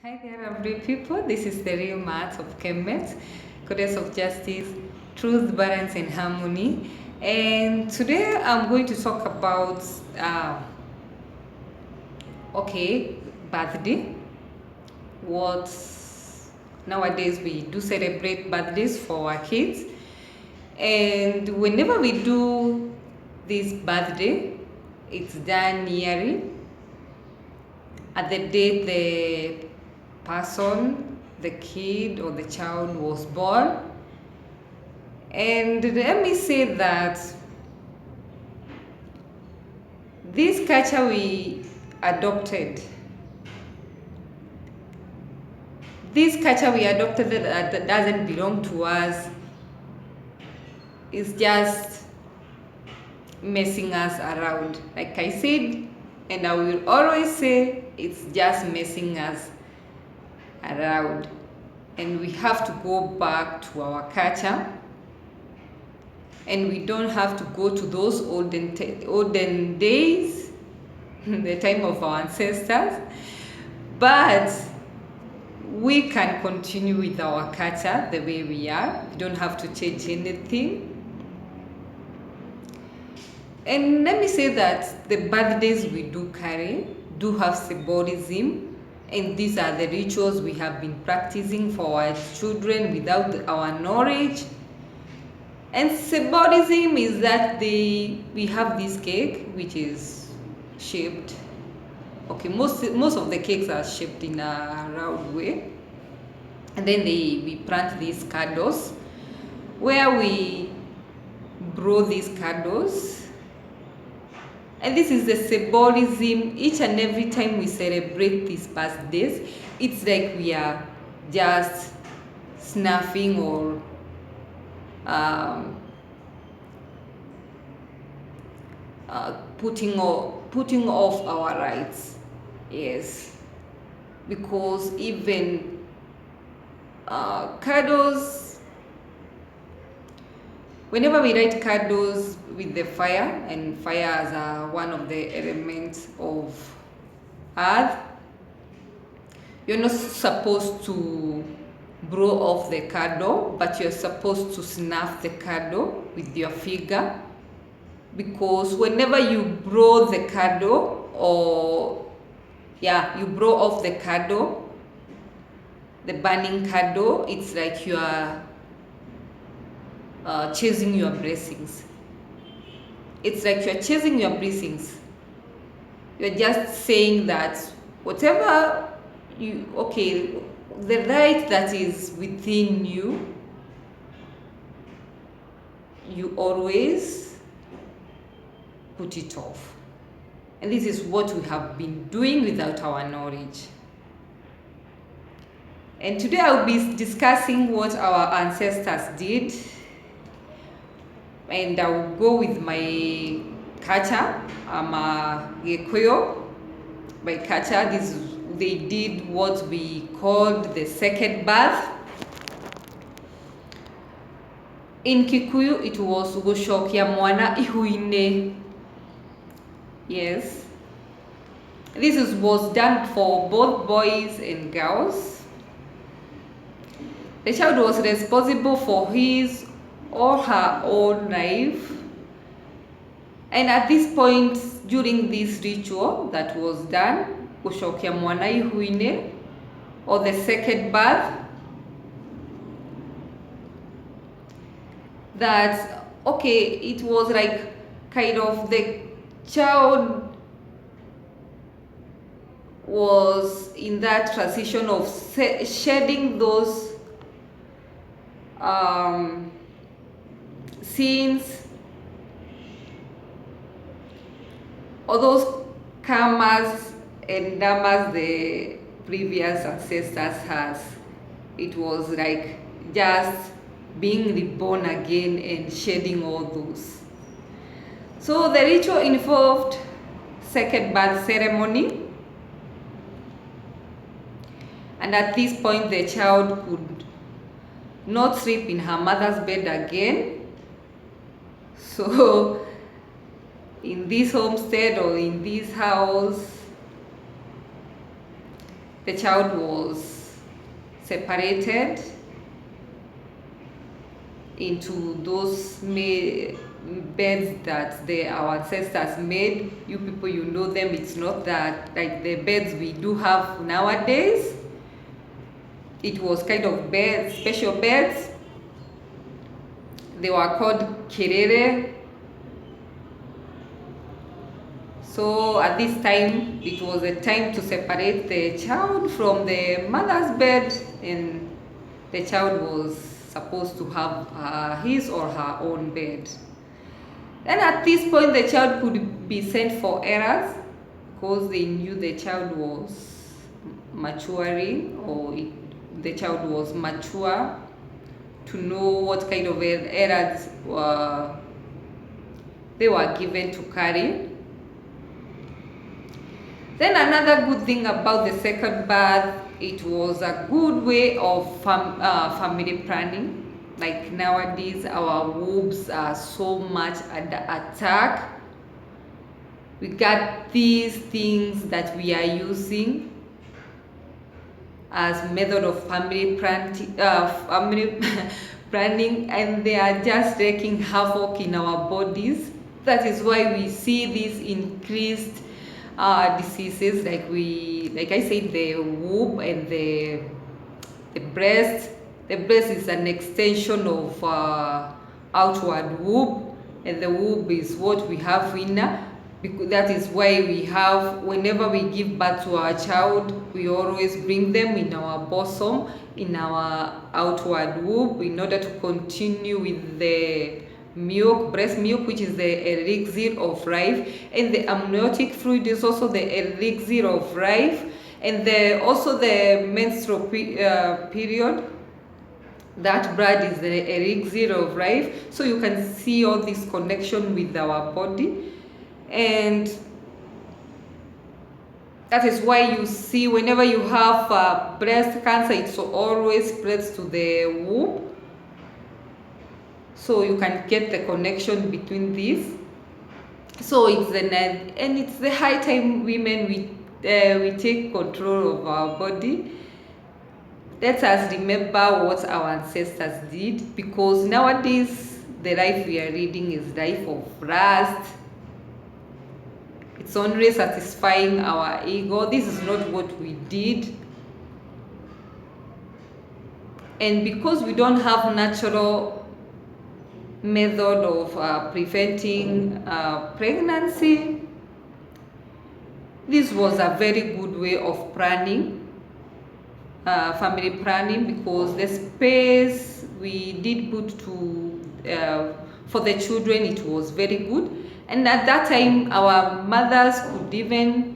Hi there, lovely people. This is the real maths of Kemet, Goddess of Justice, Truth, Balance, and Harmony. And today I'm going to talk about, okay, birthday. What nowadays we do celebrate birthdays for our kids. And whenever we do this birthday, it's done yearly at the date the person, the kid or the child was born. And let me say that this culture we adopted, that doesn't belong to us, is just messing us around. Like I said, and I will always say, it's just messing us around. And we have to go back to our culture. And we don't have to go to those olden days, the time of our ancestors, but we can continue with our culture the way we are. We don't have to change anything. And let me say that the birthdays we do carry do have symbolism, and these are the rituals we have been practicing for our children without our knowledge. And symbolism is that we have this cake which is shaped. Okay, most of the cakes are shaped in a round way, and then we plant these candles where we blow these candles, and this is the symbolism. Each and every time we celebrate these birthdays, it's like we are just snuffing or putting off our rights. Yes, because even candles, whenever we light candles with the fire, and fire is one of the elements of earth, you're not supposed to blow off the candle, but you're supposed to snuff the candle with your finger, because whenever you blow the candle, you blow off the candle, the burning candle, it's like you are chasing your blessings. It's like you're chasing your blessings. You're just saying that whatever the light that is within you, you always put it off. And this is what we have been doing without our knowledge. And today I'll be discussing what our ancestors did, and I will go with my culture. I'm a Gikuyu. By culture, they did what we called the second birth. In Kikuyu, it was gushokia mwana ihuine. Yes, this was done for both boys and girls. The child was responsible for his or her own life. And at this point, during this ritual that was done, gushokia mwana ihuine, or the second birth, that it was like kind of the child was in that transition of shedding those sins or those karmas and dharmas the previous ancestors has. It was like just being reborn again and shedding all those. So the ritual involved second birth ceremony, and at this point the child could not sleep in her mother's bed again. So in this homestead or in this house, the child was separated into those beds that our ancestors made. You people, you know them. It's not that like the beds we do have nowadays. It was kind of beds, special beds. They were called kerere. So at this time, it was a time to separate the child from the mother's bed, and the child was supposed to have his or her own bed. Then at this point, the child could be sent for errands because they knew the child was maturing, or the child was mature to know what kind of errands they were given to carry. Then another good thing about the second birth, it was a good way of family planning. Like nowadays, our wombs are so much under attack. We got these things that we are using as method of family planning, and they are just wreaking havoc in our bodies. That is why we see these increased diseases, like I said, the womb and the breast. The breast is an extension of outward womb, and the womb is what we have inner. Because that is why we have, whenever we give birth to our child, we always bring them in our bosom, in our outward womb, in order to continue with the milk, breast milk, which is the elixir of life, and the amniotic fluid is also the elixir of life, and also the menstrual period. That blood is the elixir of life. So you can see all this connection with our body, and that is why you see whenever you have breast cancer, it always spreads to the womb. So you can get the connection between these. So it's the high time women we take control of our body. Let us remember what our ancestors did, because nowadays the life we are leading is life of lust. It's only satisfying our ego. This is not what we did. And because we don't have natural method of preventing pregnancy, this was a very good way of planning, family planning, because the space we did put to for the children, it was very good. And at that time, our mothers could even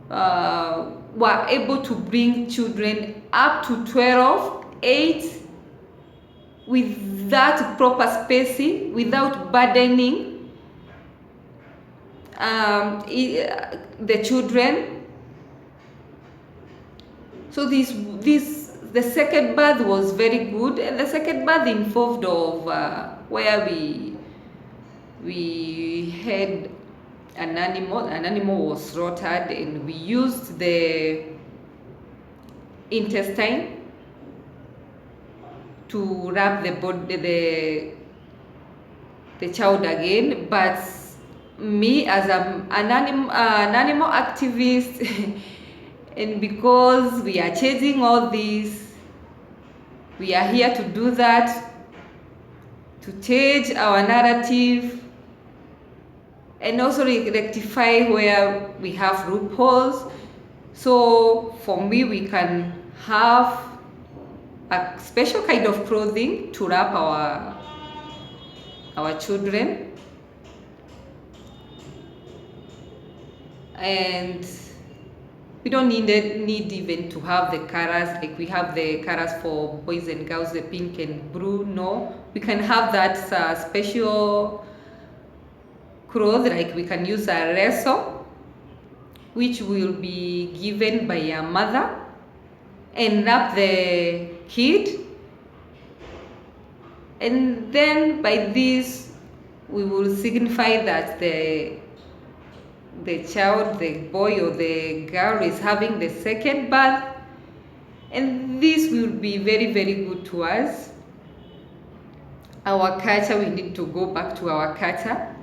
were able to bring children up to 12, 8, with that proper spacing, without burdening the children. So the second birth was very good, and the second birth involved of where we had an animal was slaughtered, and we used the intestine to wrap the child again. But me, as an animal activist, and because we are changing all this, we are here to do that, to change our narrative, and also rectify where we have loopholes. So for me, we can have a special kind of clothing to wrap our children, and we don't need even to have the colors, like we have the colors for boys and girls, the pink and blue. No, we can have that special clothes, like we can use a reso, which will be given by a mother, and wrap the kid. And then by this, we will signify that the child, the boy or the girl, is having the second birth, And this will be very, very good to us. Our culture, we need to go back to our culture.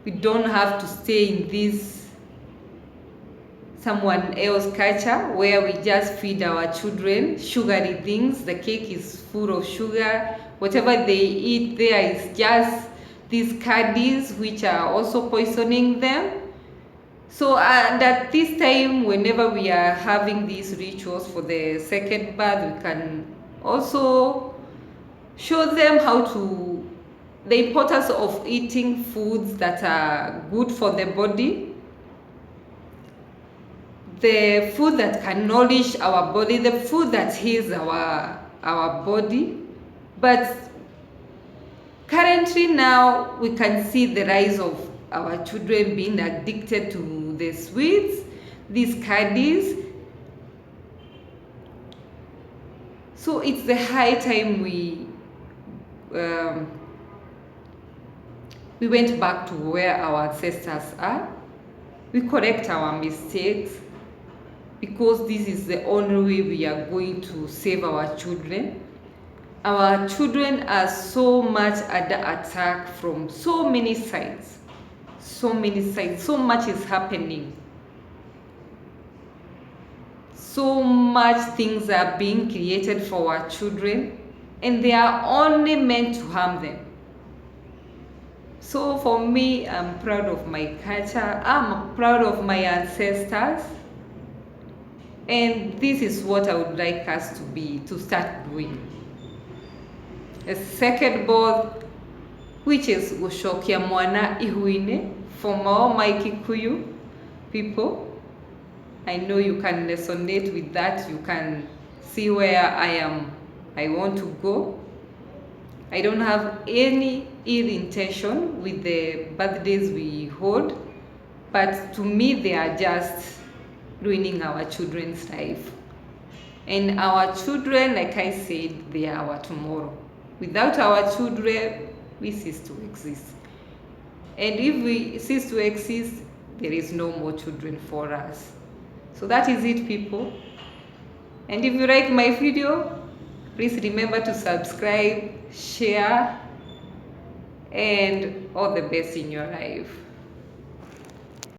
We don't have to stay in this someone else culture where we just feed our children sugary things. The cake is full of sugar. Whatever they eat there is just these candies which are also poisoning them. So at this time, whenever we are having these rituals for the second birth, we can also show them the importance of eating foods that are good for the body, the food that can nourish our body, the food that heals our body. But currently now we can see the rise of our children being addicted to the sweets, these candies. So it's the high time we went back to where our ancestors are. We correct our mistakes, because this is the only way we are going to save our children. Our children are so much under attack from so many sides. So much is happening. So much things are being created for our children, and they are only meant to harm them. So for me, I'm proud of my culture. I'm proud of my ancestors. And this is what I would like us to start doing. A second birth, which is gushokia mwana ihuine, from all my Kikuyu people. I know you can resonate with that. You can see where I want to go. I don't have any ill intention with the birthdays we hold, but to me they are just ruining our children's life. And our children, like I said, they are our tomorrow. Without our children, we cease to exist. And if we cease to exist, there is no more children for us. So that is it, people. And if you like my video, please remember to subscribe, share, and all the best in your life.